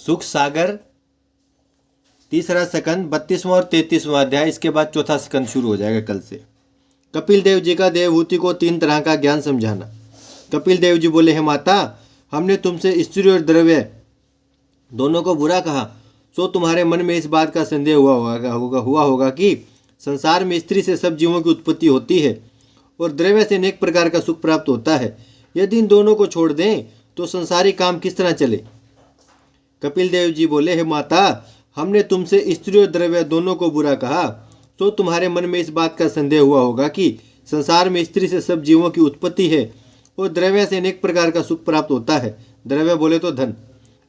सुख सागर तीसरा स्कंद 32वां और 33वां अध्याय। इसके बाद चौथा स्कंद शुरू हो जाएगा कल से। कपिल देव जी का देवहूति को 3 तरह का ज्ञान समझाना। कपिल देव जी बोले, हे माता, हमने तुमसे स्त्री और द्रव्य दोनों को बुरा कहा, सो तुम्हारे मन में इस बात का संदेह हुआ होगा कि संसार में स्त्री से सब जीवों की उत्पत्ति होती है और द्रव्य से अनेक प्रकार का सुख प्राप्त होता है। यदि इन दोनों को छोड़ दें तो संसारी काम किस तरह चले। कपिल देव जी बोले, हे माता, हमने तुमसे स्त्री और द्रव्य दोनों को बुरा कहा, तो तुम्हारे मन में इस बात का संदेह हुआ होगा कि संसार में स्त्री से सब जीवों की उत्पत्ति है और द्रव्य से अनेक प्रकार का सुख प्राप्त होता है। द्रव्य बोले तो धन।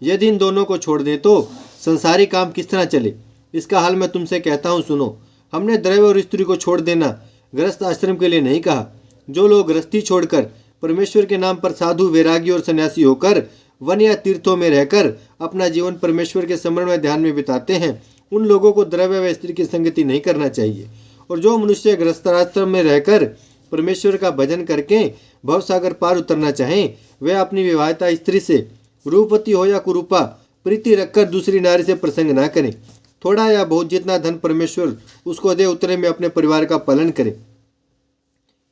यदि इन दोनों को छोड़ दें तो संसारी काम किस तरह चले। इसका हाल मैं तुमसे कहता हूँ, सुनो। हमने द्रव्य और स्त्री को छोड़ देना गृहस्थ आश्रम के लिए नहीं कहा। जो लोग गृहस्थी छोड़कर परमेश्वर के नाम पर साधु, वैरागी और सन्यासी होकर वन या तीर्थों में रहकर अपना जीवन परमेश्वर के स्मरण में ध्यान में बिताते हैं, उन लोगों को द्रव्य व स्त्री की संगति नहीं करना चाहिए। और जो मनुष्य गृहस्थाश्रम में रहकर परमेश्वर का भजन करके भवसागर पार उतरना चाहें, वे अपनी विवाहिता स्त्री से रूपवती हो या कुरूपा प्रीति रखकर दूसरी नारी से प्रसंग ना करें। थोड़ा या बहुत जितना धन परमेश्वर उसको दे, उतने में अपने परिवार का पालन करें।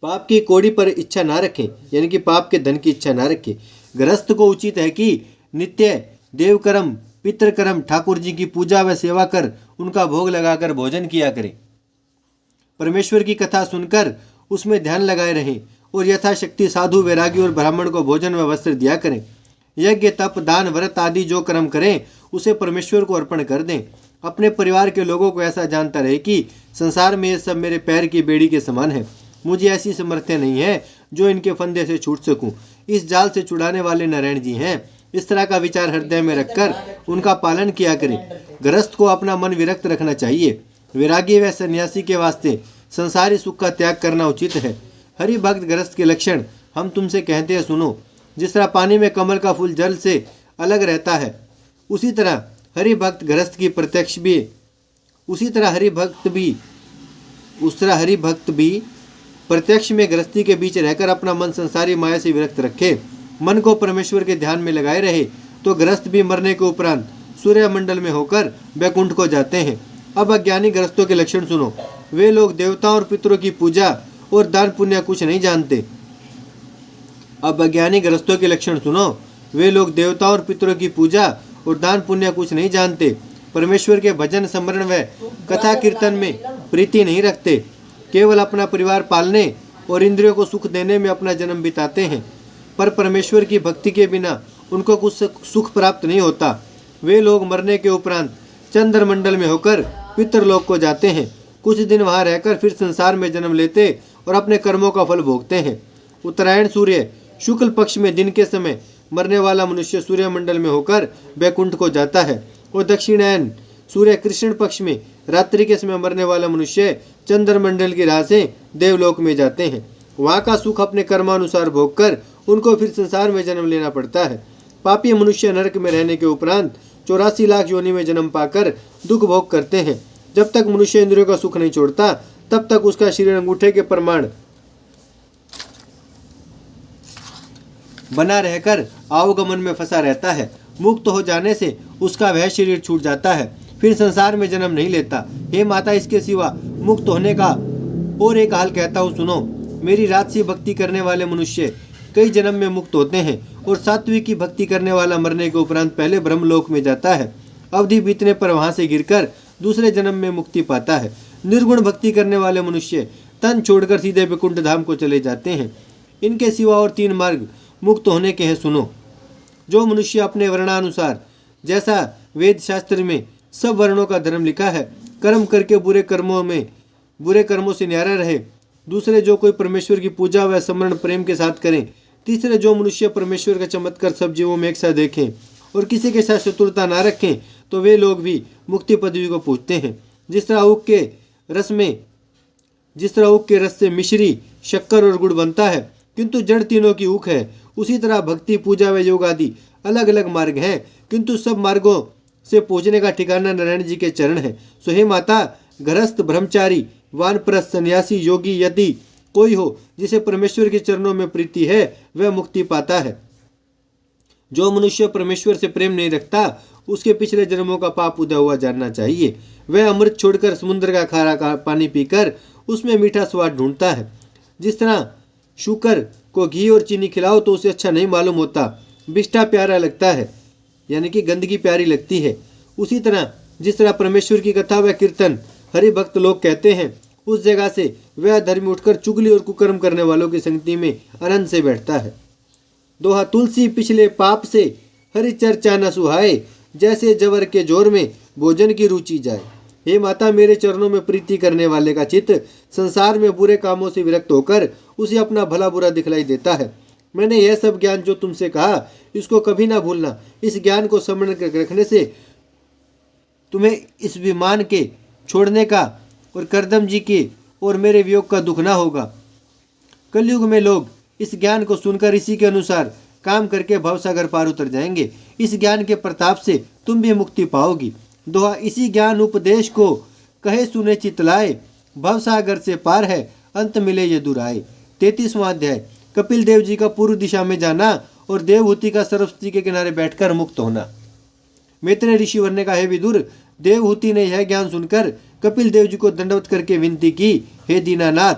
पाप की कौड़ी पर इच्छा ना रखें, यानी कि पाप के धन की इच्छा ना रखें। गृहस्थ को उचित है कि नित्य देवकर्म, पितृकर्म, ठाकुर जी की पूजा व सेवा कर उनका भोग लगाकर भोजन किया करें। परमेश्वर की कथा सुनकर उसमें ध्यान लगाए रहें और यथाशक्ति साधु, वैरागी और ब्राह्मण को भोजन व वस्त्र दिया करें। यज्ञ, तप, दान, व्रत आदि जो कर्म करें उसे परमेश्वर को अर्पण कर दें। अपने परिवार के लोगों को ऐसा जानता रहे कि संसार में ये सब मेरे पैर की बेड़ी के समान है। मुझे ऐसी सामर्थ्य नहीं है जो इनके फंदे से छूट सकूं। इस जाल से छुड़ाने वाले नारायण जी हैं। इस तरह का विचार हृदय में रखकर उनका पालन किया करें। गृहस्थ को अपना मन विरक्त रखना चाहिए। वैरागी व सन्यासी के वास्ते संसारी सुख का त्याग करना उचित है। हरि भक्त गृहस्थ के लक्षण हम तुमसे कहते हैं, सुनो। जिस तरह पानी में कमल का फूल जल से अलग रहता है, उसी तरह हरि भक्त गृहस्थ की प्रत्यक्ष भी हरि भक्त भी प्रत्यक्ष में गृहस्थी के बीच रहकर अपना मन संसारी माया से विरक्त रखे। मन को परमेश्वर के ध्यान में लगाए रहे तो गृहस्थ भी मरने के उपरांत सूर्य मंडल में होकर वैकुंठ को जाते हैं। अब अज्ञानी गृहस्थों के लक्षण सुनो। वे लोग देवताओं और पितरों की पूजा और दान पुण्य कुछ नहीं जानते। अब अज्ञानी गृहस्थों के लक्षण सुनो। वे लोग देवताओं और पितरों की पूजा और दान पुण्य कुछ नहीं जानते। परमेश्वर के भजन, स्मरण व कथा कीर्तन में प्रीति नहीं रखते। केवल अपना परिवार पालने और इंद्रियों को सुख देने में अपना जन्म बिताते हैं, पर परमेश्वर की भक्ति के बिना उनको कुछ सुख प्राप्त नहीं होता। वे लोग मरने के उपरांत चंद्रमंडल में होकर पितरलोक को जाते हैं। कुछ दिन वहां रहकर फिर संसार में जन्म लेते और अपने कर्मों का फल भोगते हैं। उत्तरायण सूर्य शुक्ल पक्ष में दिन के समय मरने वाला मनुष्य सूर्यमंडल में होकर वैकुंठ को जाता है और दक्षिणायन सूर्य कृष्ण पक्ष में रात्रि के समय मरने वाला मनुष्य चंद्रमंडल की राह से देवलोक में जाते हैं। वहाँ का सुख अपने कर्मानुसार भोग कर उनको फिर संसार में जन्म लेना पड़ता है। पापी मनुष्य नरक में रहने के उपरांत 84 लाख योनि में जन्म पाकर दुख भोग करते हैं। जब तक मनुष्य इंद्रियों का सुख नहीं छोड़ता, तब तक उसका शरीर अंगूठे के प्रमाण बना रहकर आवागमन में फंसा रहता है। मुक्त हो जाने से उसका वह शरीर छूट जाता है, फिर संसार में जन्म नहीं लेता। हे माता, इसके सिवा मुक्त होने का और एक हाल कहता हूँ, सुनो। मेरी राजसी भक्ति करने वाले मनुष्य कई जन्म में मुक्त होते हैं और सात्विक की भक्ति करने वाला मरने के उपरांत पहले ब्रह्मलोक में जाता है। अवधि बीतने पर वहां से गिरकर दूसरे जन्म में मुक्ति पाता है। निर्गुण भक्ति करने वाले मनुष्य तन छोड़कर सीधे वैकुंठ धाम को चले जाते हैं। इनके सिवा और 3 मार्ग मुक्त होने के हैं, सुनो। जो मनुष्य अपने वर्णानुसार, जैसा वेद शास्त्र में सब वर्णों का धर्म लिखा है, कर्म करके बुरे कर्मों से न्यारा रहे। दूसरे, जो कोई परमेश्वर की पूजा व स्मरण प्रेम के साथ करें। तीसरे, जो मनुष्य परमेश्वर का चमत्कार सब जीवों में एक साथ देखें और किसी के साथ शत्रुता ना रखें, तो वे लोग भी मुक्ति पदवी को पूछते हैं। जिस तरह ऊख के रस से मिश्री, शक्कर और गुड़ बनता है, किंतु जड़ तीनों की ऊख है, उसी तरह भक्ति, पूजा व योग आदि अलग अलग मार्ग हैं, किंतु सब मार्गों से पहुँचने का ठिकाना नारायण जी के चरण है। सो हे माता, गृहस्थ, ब्रह्मचारी, वानप्रस्थ, सन्यासी, योगी यदि कोई हो जिसे परमेश्वर के चरणों में प्रीति है, वह मुक्ति पाता है। जो मनुष्य परमेश्वर से प्रेम नहीं रखता, उसके पिछले जन्मों का पाप उदय हुआ जानना चाहिए। वह अमृत छोड़कर समुद्र का खारा पानी पीकर उसमें मीठा स्वाद ढूंढता है। जिस तरह शुकर को घी और चीनी खिलाओ तो उसे अच्छा नहीं मालूम होता, बिष्टा प्यारा लगता है, यानी कि गंदगी प्यारी लगती है। उसी तरह जिस तरह परमेश्वर की कथा व कीर्तन हरि भक्त लोग कहते हैं, उस जगह से वह धर्मी उठकर चुगली और कुकर्म करने वालों की संगति में आनंद से बैठता है। दोहा, तुलसी पिछले पाप से हरि चर्चा न सुहाए, जैसे जवर के जोर में भोजन की रुचि जाए। हे माता, मेरे चरणों में प्रीति करने वाले का चित्त संसार में बुरे कामों से विरक्त होकर उसे अपना भला बुरा दिखलाई देता है। मैंने यह सब ज्ञान जो तुमसे कहा, इसको कभी ना भूलना। इस ज्ञान को स्मरण कर रखने से तुम्हें इस विमान के छोड़ने का और करदम जी के और मेरे वियोग का दुख ना होगा। कलयुग में लोग इस ज्ञान को सुनकर इसी के अनुसार काम करके भवसागर पार उतर जाएंगे। इस ज्ञान के प्रताप से तुम भी मुक्ति पाओगी। दोहा, इसी ज्ञान उपदेश को कहे सुने चितलाए, भवसागर से पार है अंत मिले ये दुराए। 33वां अध्याय, कपिल देव जी का पूर्व दिशा में जाना और देवहूति का सरस्वती के किनारे बैठकर मुक्त होना। मैत्रेय ऋषिवर ने कहा, हे विदुर, देवहूति ने यह ज्ञान सुनकर कपिल देव जी को दंडवत करके विनती की, हे दीनानाथ,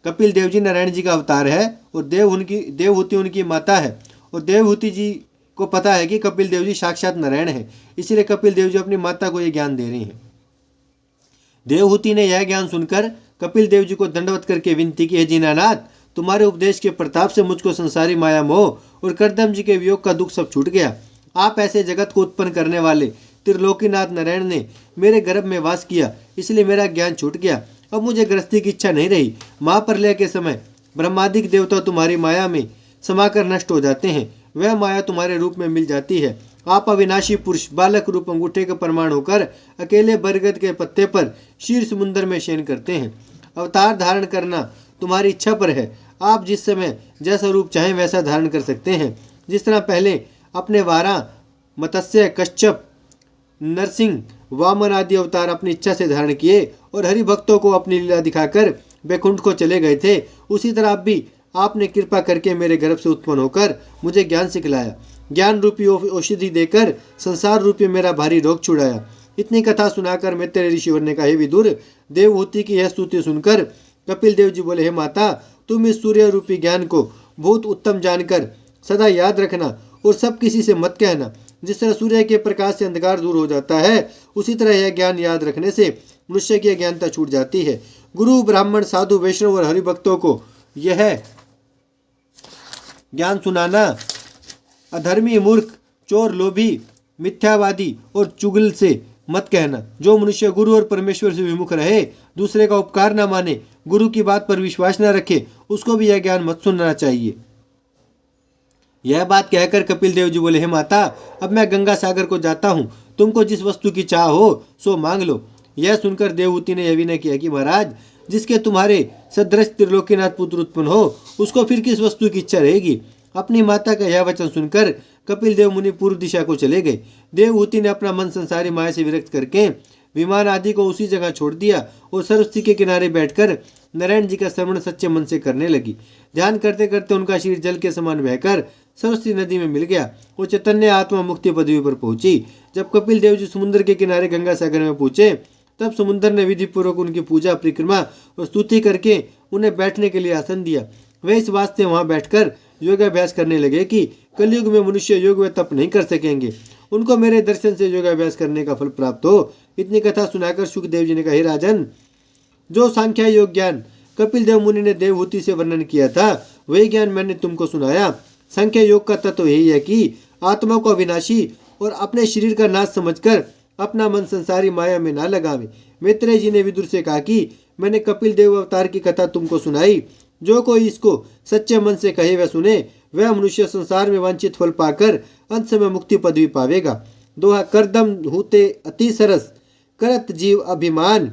कपिल देव जी नारायण जी का अवतार है और देवहूति उनकी माता है, और देवहूति जी को पता है कि कपिल देव जी साक्षात नारायण है, इसलिए कपिल देव जी अपनी माता को यह ज्ञान दे रही हैं। देवहूति ने यह ज्ञान सुनकर कपिल देव जी को दंडवत करके विनती की, हे दीनानाथ, तुम्हारे उपदेश के प्रताप से मुझको संसारी माया मोह और करदम जी के वियोग का दुख सब छूट गया। आप ऐसे जगत को उत्पन्न करने वाले त्रिलोकीनाथ नारायण ने मेरे गर्भ में वास किया, इसलिए मेरा ज्ञान छूट गया। अब मुझे गृहस्थी की इच्छा नहीं रही। महाप्रलय के समय ब्रह्मादिक देवता तुम्हारी माया में समाकर नष्ट हो जाते हैं, वह माया तुम्हारे रूप में मिल जाती है। आप अविनाशी पुरुष बालक रूप अंगूठे का प्रमाण होकर अकेले बरगद के पत्ते पर शीर समुद्र में शयन करते हैं। अवतार धारण करना तुम्हारी इच्छा पर है। आप जिस समय जैसा रूप चाहें वैसा धारण कर सकते हैं। जिस तरह पहले अपने वारा, मत्स्य, कश्यप, नरसिंह, वामन आदि अवतार अपनी इच्छा से धारण किए और हरि भक्तों को अपनी लीला दिखाकर बैकुंठ को चले गए थे, उसी तरह अब भी आपने कृपा करके मेरे गर्भ से उत्पन्न होकर मुझे ज्ञान सिखलाया, ज्ञान रूपी औषधि देकर संसार रूपी मेरा भारी रोग छुड़ाया। इतनी कथा सुनाकर मैत्रेय ऋषिवर ने कहा, हे विदुर, देवहूति की यह स्तुति सुनकर कपिल देव जी बोले, हे माता, तुम इस सूर्य रूपी ज्ञान को बहुत उत्तम जानकर सदा याद रखना और सब किसी से मत कहना। जिस तरह सूर्य के प्रकाश से अंधकार दूर हो जाता है, उसी तरह यह ज्ञान याद रखने से मनुष्य की अज्ञानता छूट जाती है। गुरु, ब्राह्मण, साधु, वैष्णव और हरिभक्तों को यह ज्ञान सुनाना अधर्मी, मूर्ख, चोर, लोभी, मिथ्यावादी और चुगल से मत कहना। जो मनुष्य गुरु और परमेश्वर से विमुख रहे, दूसरे का उपकार न माने, गुरु की बात पर विश्वास न रखे, उसको भी यह ज्ञान मत सुनना चाहिए। यह बात कहकर कपिल देव जी बोले, हे माता, अब मैं गंगा सागर को जाता हूँ, तुमको जिस वस्तु की चाह हो सो मांग लो। यह सुनकर देवहूति ने यह विनय किया कि महाराज, जिसके तुम्हारे सदृश त्रिलोकीनाथ पुत्र उत्पन्न हो, उसको फिर किस वस्तु की इच्छा रहेगी। अपनी माता का यह वचन सुनकर कपिल देव मुनि पूर्व दिशा को चले गए। देवहूति ने अपना मन संसारी माया से विरक्त करके विमान आदि को उसी जगह छोड़ दिया और सरस्वती के किनारे बैठकर नारायण जी का श्रवण सच्चे मन से करने लगी। ध्यान करते करते उनका शरीर जल के समान बहकर सरस्वती नदी में मिल गया। वो चैतन्य आत्मा मुक्ति पदवी पर पहुंची। जब कपिल देव जी समुद्र के किनारे गंगा सागर में पहुंचे, तब समुद्र ने विधि पूर्वक उनकी पूजा, परिक्रमा और स्तुति करके उन्हें बैठने के लिए आसन दिया। वे इस वास्ते वहां बैठकर योगाभ्यास करने लगे कि कलयुग में मनुष्य योग व तप नहीं कर सकेंगे, उनको मेरे दर्शन से योगाभ्यास करने का फल प्राप्त हो। इतनी कथा सुनाकर सुखदेव जी ने कहा, हे राजन, जो सांख्य योग ज्ञान कपिल देव मुनि ने देवहूति से वर्णन किया था, वही ज्ञान मैंने तुमको सुनाया। सांख्य योग का तत्व यही है कि आत्मा को अविनाशी और अपने शरीर का नाश समझकर अपना मन संसारी माया में ना लगावे। मैत्रेय जी ने विदुर से कहा कि मैंने कपिल देव अवतार की कथा तुमको सुनाई। जो कोई इसको सच्चे मन से कहे वह सुने, वह मनुष्य संसार में वांछित फल पाकर अंत में मुक्ति पदवी पावेगा। दोहा, करदम हूते अति सरस, करत जीव अभिमान,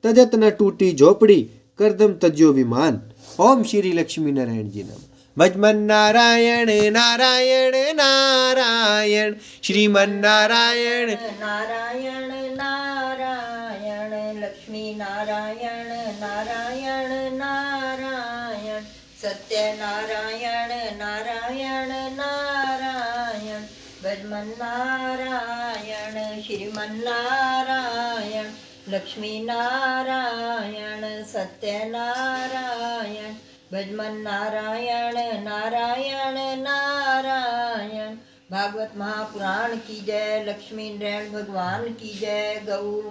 तजत न टूटी झोपड़ी, करदम तज्यो विमान। ओम श्री लक्ष्मी नारायण जी नमः। भजमन नारायण नारायण नारायण, श्रीमन नारायण नारायण नारायण, लक्ष्मी नारायण नारायण नारायण, सत्य नारायण नारायण नारायण, भजमन श्रीमन्नारायण श्रीमन्नारायण लक्ष्मी नारायण सत्यनारायण भजमन नारायण नारायण नारायण। भागवत महापुराण की जय। लक्ष्मी नारायण भगवान की जय। गौ